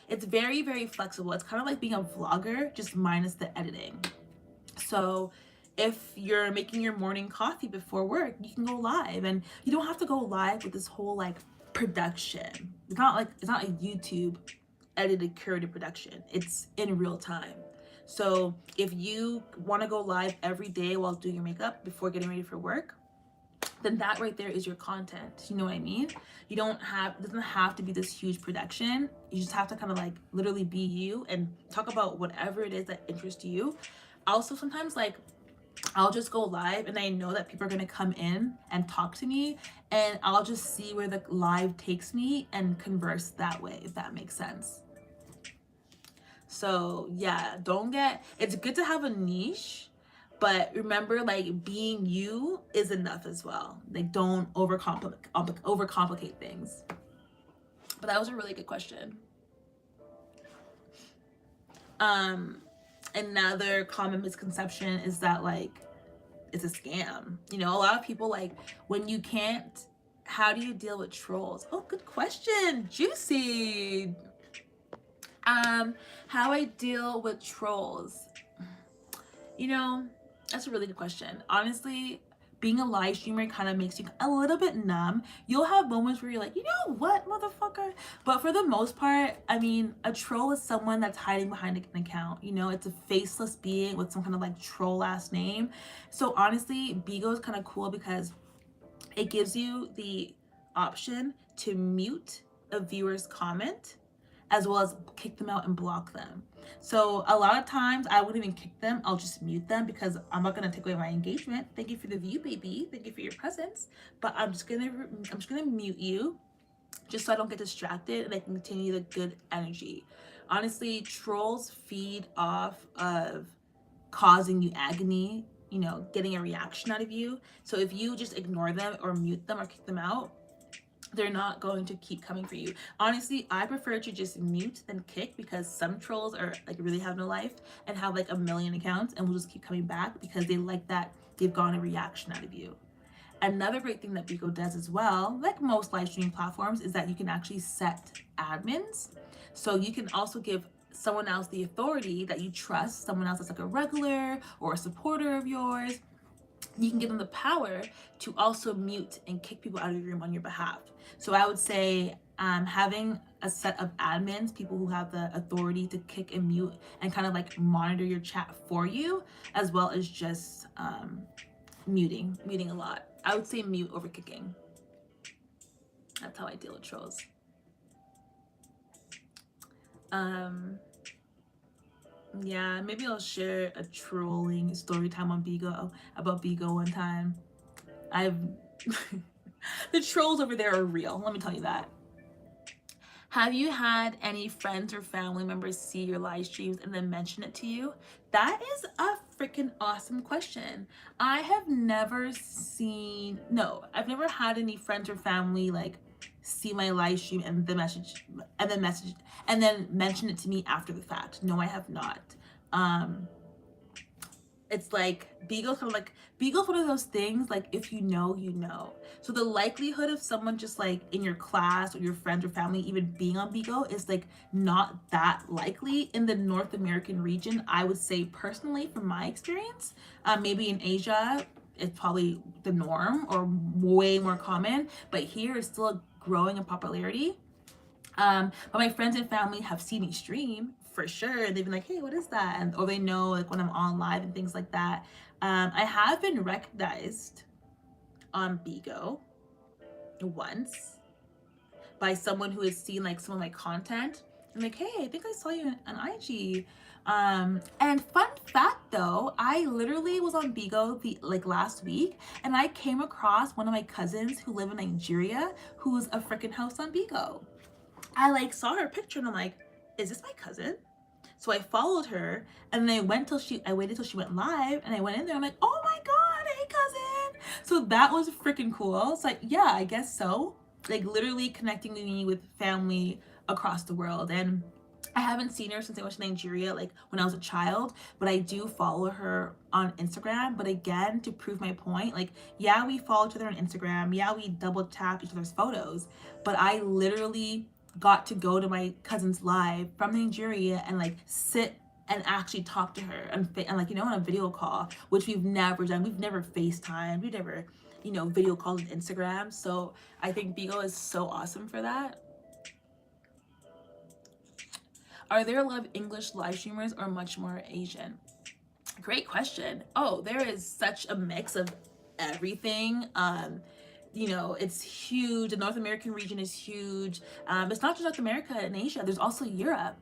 it's very, very flexible. It's kind of like being a vlogger, just minus the editing. So if you're making your morning coffee before work, you can go live, and you don't have to go live with this whole like production. It's not a YouTube edited, curated production. It's in real time. So if you want to go live every day while doing your makeup before getting ready for work, then that right there is your content. You know what I mean? It doesn't have to be this huge production. You just have to kind of like literally be you and talk about whatever it is that interests you. Also, sometimes like I'll just go live and I know that people are going to come in and talk to me, and I'll just see where the live takes me and converse that way, if that makes sense. So yeah, it's good to have a niche, but remember, like, being you is enough as well. Like, don't overcomplicate things. But that was a really good question. Another common misconception is that, like, it's a scam. You know, a lot of people, like, when you can't, how do you deal with trolls? Oh, good question. Juicy. How I deal with trolls. You know, that's a really good question. Honestly, being a live streamer kind of makes you a little bit numb. You'll have moments where you're like, you know what, motherfucker? But for the most part, I mean, a troll is someone that's hiding behind an account. You know, it's a faceless being with some kind of like troll last name. So honestly, BIGO is kind of cool because it gives you the option to mute a viewer's comment, as well as kick them out and block them. So a lot of times I wouldn't even kick them, I'll just mute them because I'm not gonna take away my engagement. Thank you for the view, baby. Thank you for your presence. But I'm just gonna mute you just so I don't get distracted and I can continue the good energy. Honestly, trolls feed off of causing you agony, you know, getting a reaction out of you. So if you just ignore them or mute them or kick them out, they're not going to keep coming for you. Honestly, I prefer to just mute than kick, because some trolls are like really have no life and have like a million accounts and will just keep coming back because they like that they've gotten a reaction out of you. Another great thing that BIGO does as well, like most live streaming platforms, is that you can actually set admins. So you can also give someone else the authority that you trust, someone else that's like a regular or a supporter of yours. You can give them the power to also mute and kick people out of your room on your behalf. So I would say having a set of admins, people who have the authority to kick and mute and kind of like monitor your chat for you, as well as just muting a lot. I would say mute over kicking. That's how I deal with trolls. Yeah, maybe I'll share a trolling story time on BIGO about BIGO one time. The trolls over there are real, let me tell you that. Have you had any friends or family members see your live streams and then mention it to you? That is a freaking awesome question. I have never seen, no, I've never had any friends or family like see my live stream and then mention it to me after the fact. No, I have not. It's like BIGO's one of those things, like if you know, you know. So the likelihood of someone just like in your class or your friends or family even being on BIGO is like not that likely in the North American region, I would say personally from my experience. Maybe in Asia, it's probably the norm or way more common, but here it's still growing in popularity. But my friends and family have seen me stream for sure. They've been like, hey, what is that? And or they know like when I'm on live and things like that. I have been recognized on BIGO once by someone who has seen like some of my content. I'm like, hey, I think I saw you on IG. And fun fact though, I literally was on BIGO last week, and I came across one of my cousins who live in Nigeria who's a freaking host on BIGO. I like saw her picture and I'm like, is this my cousin? So I followed her, and then I waited till she went live, and I went in there. I'm like, oh my god, hey cousin. So that was freaking cool. So yeah, I guess so. Like literally connecting me with family across the world. And I haven't seen her since I went to Nigeria, like when I was a child, but I do follow her on Instagram. But again, to prove my point, like, yeah, we follow each other on Instagram. Yeah, we double tap each other's photos, but I literally got to go to my cousin's live from Nigeria and like sit and actually talk to her and like, you know, on a video call, which we've never done. We've never FaceTime. We've never, you know, video called on Instagram. So I think BIGO is so awesome for that. Are there a lot of English live streamers or much more Asian? Great question. Oh, there is such a mix of everything. You know, it's huge. The North American region is huge. It's not just North America and Asia. There's also Europe.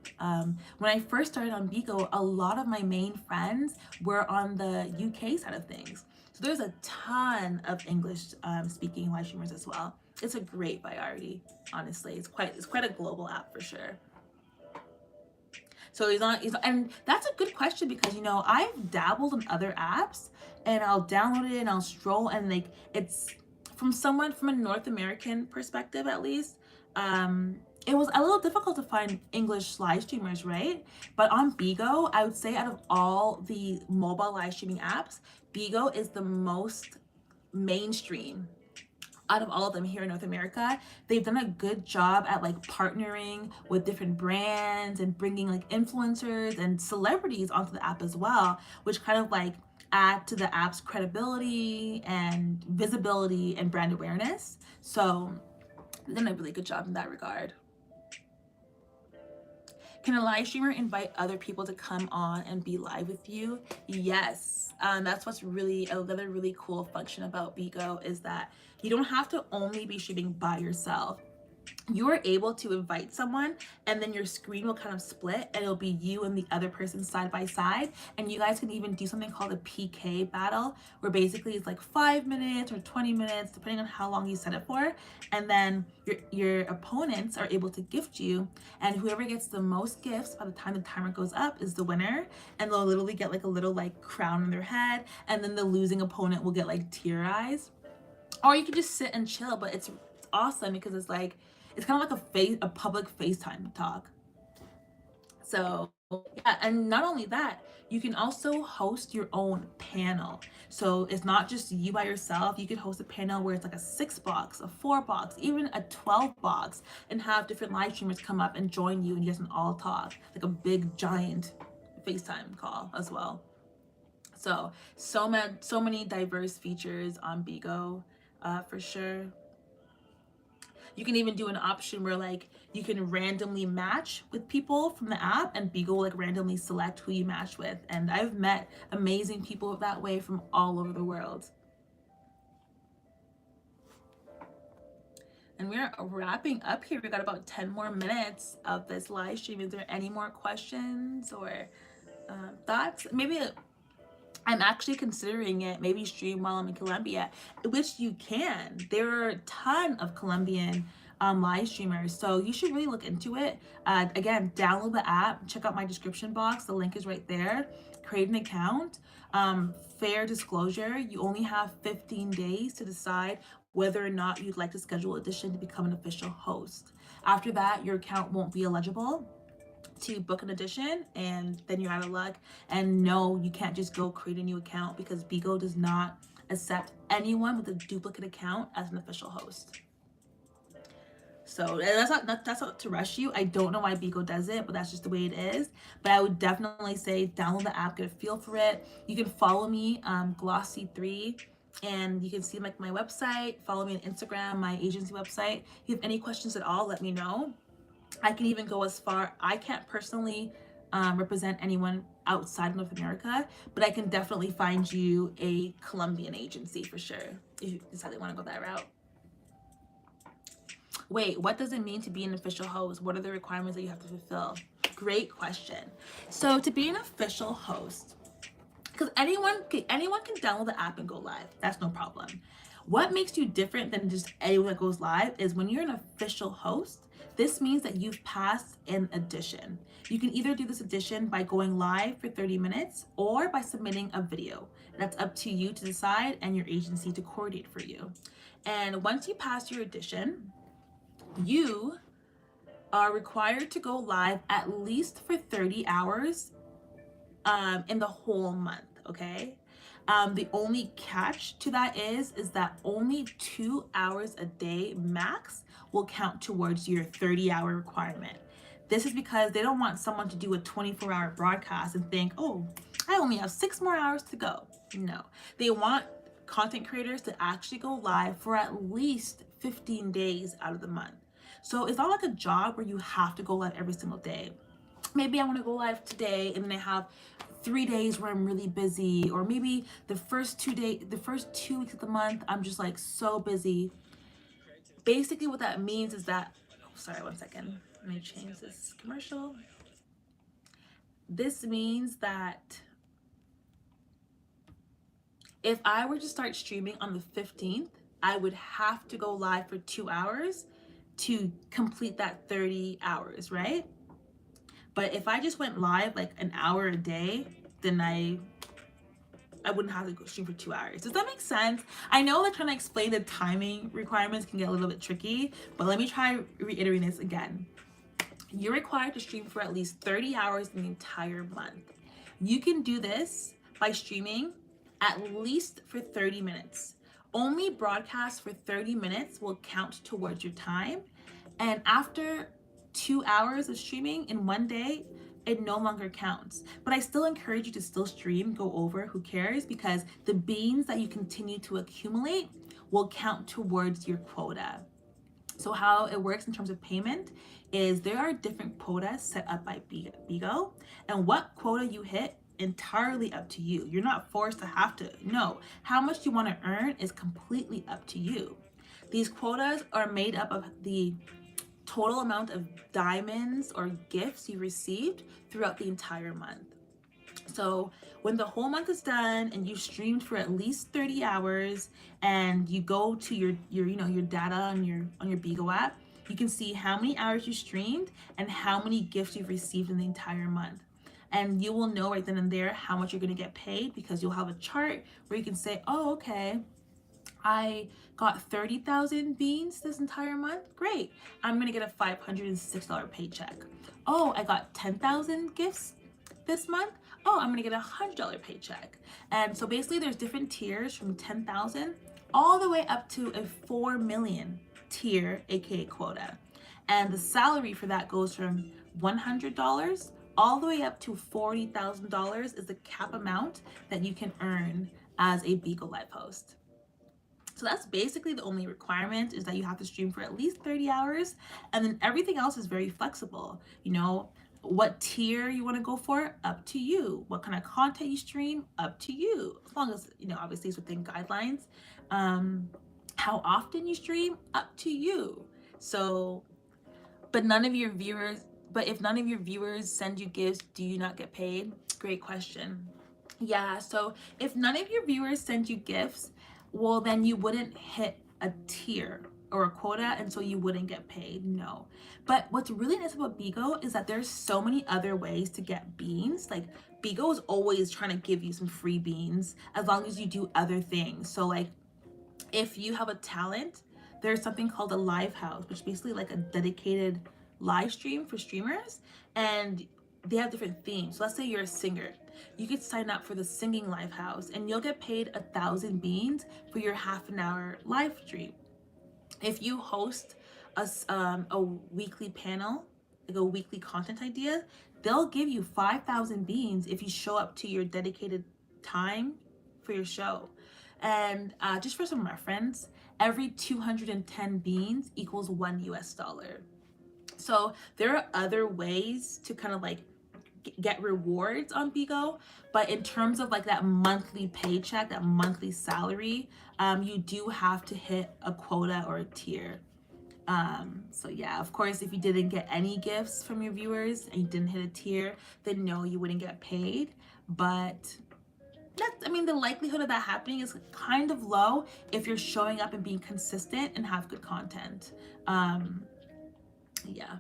When I first started on BIGO, a lot of my main friends were on the UK side of things. So there's a ton of English speaking live streamers as well. It's a great variety, honestly. It's quite a global app for sure. So and that's a good question because, you know, I've dabbled in other apps and I'll download it and I'll stroll, and like it's from a North American perspective, at least, it was a little difficult to find English live streamers, right? But on BIGO, I would say out of all the mobile live streaming apps, BIGO is the most mainstream out of all of them here in North America. They've done a good job at like partnering with different brands and bringing like influencers and celebrities onto the app as well, which kind of like add to the app's credibility and visibility and brand awareness. So they've done a really good job in that regard. Can a live streamer invite other people to come on and be live with you? Yes. That's what's really another really cool function about BIGO, is that you don't have to only be streaming by yourself. You're able to invite someone, and then your screen will kind of split and it'll be you and the other person side by side, and you guys can even do something called a PK battle, where basically it's like 5 minutes or 20 minutes depending on how long you set it for, and then your opponents are able to gift you, and whoever gets the most gifts by the time the timer goes up is the winner, and they'll literally get like a little like crown on their head, and then the losing opponent will get like tear eyes. Or you can just sit and chill, but it's awesome because it's like it's kind of like a public FaceTime talk. So yeah, and not only that, you can also host your own panel. So it's not just you by yourself. You could host a panel where it's like a 6 box, a 4 box, even a 12 box, and have different live streamers come up and join you, and you guys can all talk, like a big giant FaceTime call as well. So many diverse features on BIGO, for sure. You can even do an option where like you can randomly match with people from the app, and BIGO will like randomly select who you match with. And I've met amazing people that way from all over the world. And we're wrapping up here. We got about 10 more minutes of this live stream. Is there any more questions or thoughts? Maybe I'm actually considering it, maybe stream while I'm in Colombia, which you can. There are a ton of Colombian live streamers, so you should really look into it. Again, download the app, check out my description box. The link is right there. Create an account. Fair disclosure, you only have 15 days to decide whether or not you'd like to schedule Audition to become an official host. After that, your account won't be eligible to book an audition, and then you're out of luck. And no, you can't just go create a new account, because BIGO does not accept anyone with a duplicate account as an official host. So that's not to rush you. I don't know why BIGO does it, but that's just the way it is. But I would definitely say download the app, get a feel for it. You can follow me, Glossy3, and you can see like my website. Follow me on Instagram, my agency website. If you have any questions at all, let me know. I can even go as far, I can't personally represent anyone outside of North America, but I can definitely find you a Colombian agency for sure, if you decide they want to go that route. Wait, what does it mean to be an official host? What are the requirements that you have to fulfill? Great question. So to be an official host, because anyone can download the app and go live. That's no problem. What makes you different than just anyone that goes live is when you're an official host, this means that you've passed an audition. You can either do this audition by going live for 30 minutes or by submitting a video. That's up to you to decide and your agency to coordinate for you. And once you pass your audition, you are required to go live at least for 30 hours in the whole month, okay? The only catch to that is that only 2 hours a day max will count towards your 30-hour requirement. This is because they don't want someone to do a 24-hour broadcast and think, oh, I only have 6 more hours to go. No, they want content creators to actually go live for at least 15 days out of the month. So it's not like a job where you have to go live every single day. Maybe I want to go live today and then I have 3 days where I'm really busy, or maybe the first 2 weeks of the month I'm just like so busy. Basically what that means is that, oh, sorry, one second, let me change this commercial. This means that if I were to start streaming on the 15th, I would have to go live for 2 hours to complete that 30 hours, right? But if I just went live like an hour a day, then I wouldn't have to go stream for 2 hours. Does that make sense? I know that trying to explain the timing requirements can get a little bit tricky, but let me try reiterating this again. You're required to stream for at least 30 hours in the entire month. You can do this by streaming at least for 30 minutes. Only broadcasts for 30 minutes will count towards your time. And after 2 hours of streaming in one day, it no longer counts. But I still encourage you to still stream, go over, who cares? Because the beans that you continue to accumulate will count towards your quota. So how it works in terms of payment is there are different quotas set up by BIGO, and what quota you hit entirely up to you. You're not forced to have to. No, how much you want to earn is completely up to you. These quotas are made up of the total amount of diamonds or gifts you received throughout the entire month. So when the whole month is done and you streamed for at least 30 hours and you go to your data on your BIGO app, you can see how many hours you streamed and how many gifts you've received in the entire month. And you will know right then and there how much you're going to get paid, because you'll have a chart where you can say, oh, okay, I got 30,000 beans this entire month. Great. I'm going to get a $506 paycheck. Oh, I got 10,000 gifts this month. Oh, I'm going to get a $100 paycheck. And so basically there's different tiers from 10,000 all the way up to a 4 million tier, aka quota. And the salary for that goes from $100 all the way up to $40,000 is the cap amount that you can earn as a BIGO Live host. So that's basically the only requirement, is that you have to stream for at least 30 hours. And then everything else is very flexible. You know, what tier you want to go for, up to you. What kind of content you stream, up to you. As long as, you know, obviously it's within guidelines. How often you stream, up to you. So, but if none of your viewers send you gifts, do you not get paid? Great question. Yeah, so if none of your viewers send you gifts, well, then you wouldn't hit a tier or a quota, and so you wouldn't get paid. No. But what's really nice about BIGO is that there's so many other ways to get beans. Like, BIGO is always trying to give you some free beans as long as you do other things. So like, if you have a talent, there's something called a live house, which is basically like a dedicated live stream for streamers, and they have different themes. So let's say you're a singer, you could sign up for the singing live house and you'll get paid 1,000 beans for your half-an-hour live stream. If you host a weekly panel, like a weekly content idea, they'll give you 5,000 beans if you show up to your dedicated time for your show. And just for some reference, every 210 beans equals $1 US. So there are other ways to kind of like get rewards on BIGO, but in terms of like that monthly paycheck, that monthly salary, you do have to hit a quota or a tier. So yeah, of course, if you didn't get any gifts from your viewers and you didn't hit a tier, then no, you wouldn't get paid. But I mean, the likelihood of that happening is kind of low if you're showing up and being consistent and have good content. Yeah.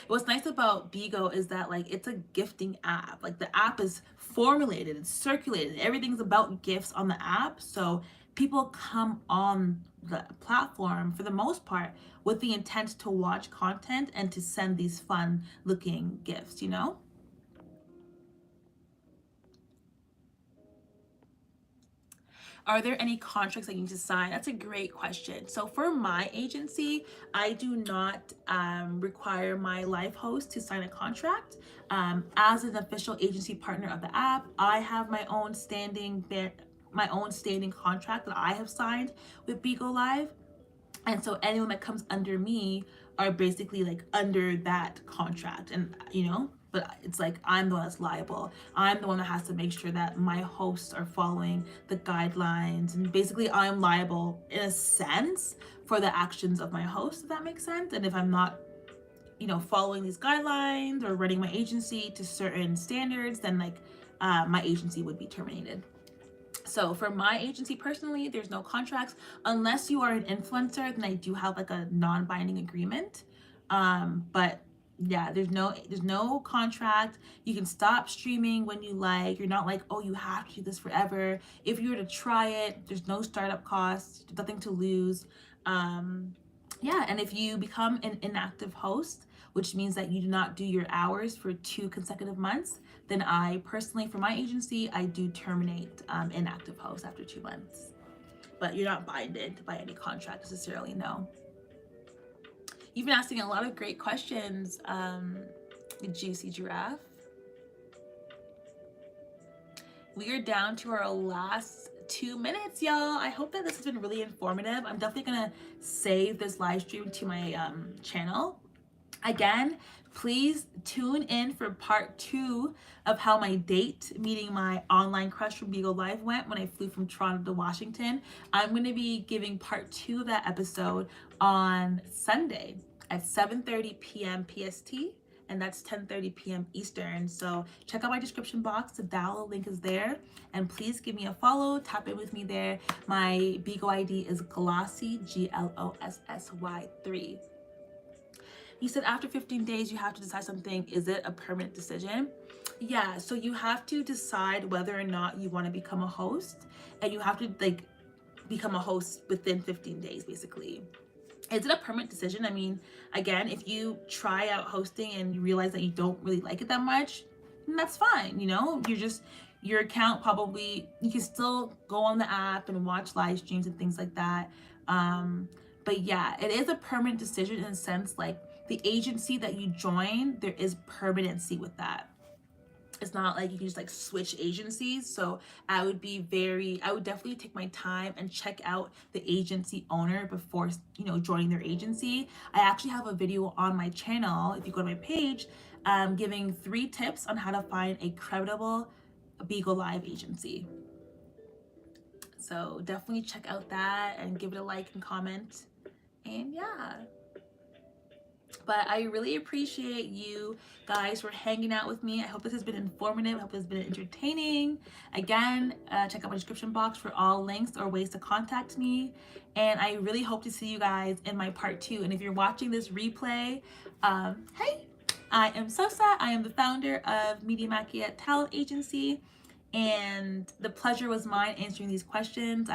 What's nice about BIGO is that like it's a gifting app. Like the app is formulated, it's circulated, everything's about gifts on the app. So people come on the platform for the most part with the intent to watch content and to send these fun looking gifts, you know? Are there any contracts that you need to sign? That's a great question. So for my agency, I do not require my live host to sign a contract. As an official agency partner of the app, I have my own standing contract that I have signed with BIGO Live. And so anyone that comes under me are basically like under that contract. And you know, but it's like I'm the one that's liable. I'm the one that has to make sure that my hosts are following the guidelines, and basically I'm liable in a sense for the actions of my host, if that makes sense. And if I'm not, you know, following these guidelines or running my agency to certain standards, then like my agency would be terminated. So for my agency personally, there's no contracts unless you are an influencer. Then I do have like a non-binding agreement. But yeah, there's no contract. You can stop streaming when you like. You're not like, oh, you have to do this forever. If you were to try it, there's no startup costs, nothing to lose. Yeah, and if you become an inactive host, which means that you do not do your hours for 2 consecutive months, then I personally, for my agency, I do terminate inactive hosts after 2 months. But you're not binded by any contract necessarily, no. You've been asking a lot of great questions, Juicy Giraffe. We are down to our last 2 minutes, y'all. I hope that this has been really informative. I'm definitely gonna save this live stream to my channel. Again, please tune in for part 2 of how my date meeting my online crush from BIGO Live went when I flew from Toronto to Washington. I'm going to be giving part 2 of that episode on Sunday at 7:30 p.m. PST, and that's 10:30 p.m. Eastern. So check out my description box. The download link is there, and please give me a follow. Tap in with me there. My BIGO ID is Glossy, GLOSSY 3. You said after 15 days, you have to decide something. Is it a permanent decision? Yeah, so you have to decide whether or not you want to become a host, and you have to like become a host within 15 days, basically. Is it a permanent decision? I mean, again, if you try out hosting and you realize that you don't really like it that much, then that's fine. You know, your account probably, you can still go on the app and watch live streams and things like that. But yeah, it is a permanent decision in a sense, like the agency that you join, there is permanency with that. It's not like you can just like switch agencies. So I would definitely take my time and check out the agency owner before, you know, joining their agency. I actually have a video on my channel, if you go to my page, giving 3 tips on how to find a credible BIGO Live agency. So definitely check out that and give it a like and comment. And yeah. But I really appreciate you guys for hanging out with me. I hope this has been informative. I hope it's been entertaining. Again, check out my description box for all links or ways to contact me. And I really hope to see you guys in my part 2. And if you're watching this replay, hey, I am Sosa. I am the founder of mediaMAKIA Talent Agency. And the pleasure was mine answering these questions.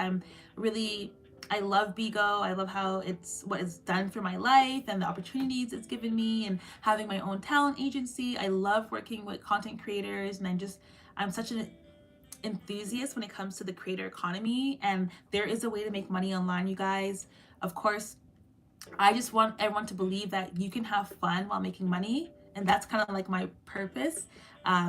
I love BIGO. I love how what it's done for my life and the opportunities it's given me, and having my own talent agency. I love working with content creators, and I'm such an enthusiast when it comes to the creator economy, and there is a way to make money online, you guys. Of course, I just want everyone to believe that you can have fun while making money, and that's kind of like my purpose.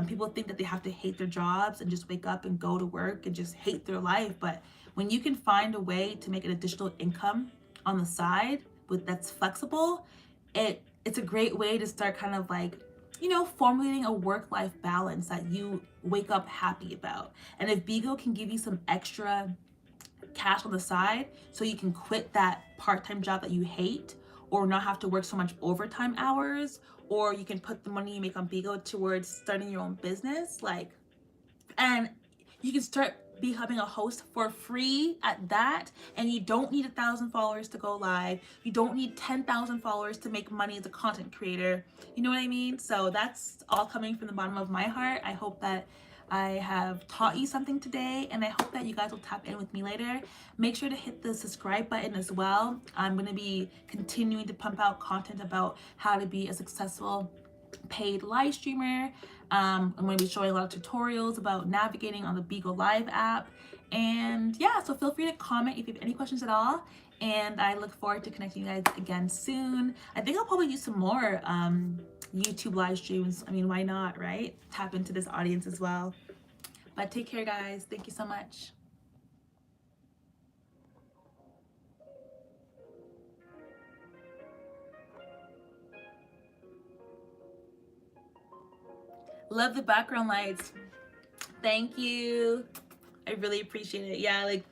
People think that they have to hate their jobs and just wake up and go to work and just hate their life, but when you can find a way to make an additional income on the side that's flexible, it's a great way to start kind of like, you know, formulating a work-life balance that you wake up happy about. And if BIGO can give you some extra cash on the side so you can quit that part-time job that you hate, or not have to work so much overtime hours, or you can put the money you make on BIGO towards starting your own business, and you can start becoming a host for free at that, and you don't need 1,000 followers to go live. You don't need 10,000 followers to make money as a content creator. You know what I mean? So that's all coming from the bottom of my heart. I hope that I have taught you something today, and I hope that you guys will tap in with me later. Make sure to hit the subscribe button as well. I'm going to be continuing to pump out content about how to be a successful paid live streamer. I'm going to be showing a lot of tutorials about navigating on the BIGO Live app. And yeah, so feel free to comment if you have any questions at all. And I look forward to connecting you guys again soon. I think I'll probably do some more YouTube live streams. I mean, why not, right? Tap into this audience as well. But take care, guys. Thank you so much. Love the background lights. Thank you. I really appreciate it. Yeah, like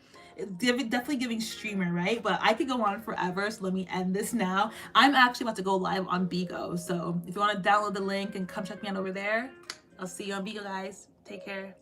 definitely giving streamer, right? But I could go on forever, so let me end this now. I'm actually about to go live on BIGO, so if you want to download the link and come check me out over there, I'll see you on BIGO, guys. Take care.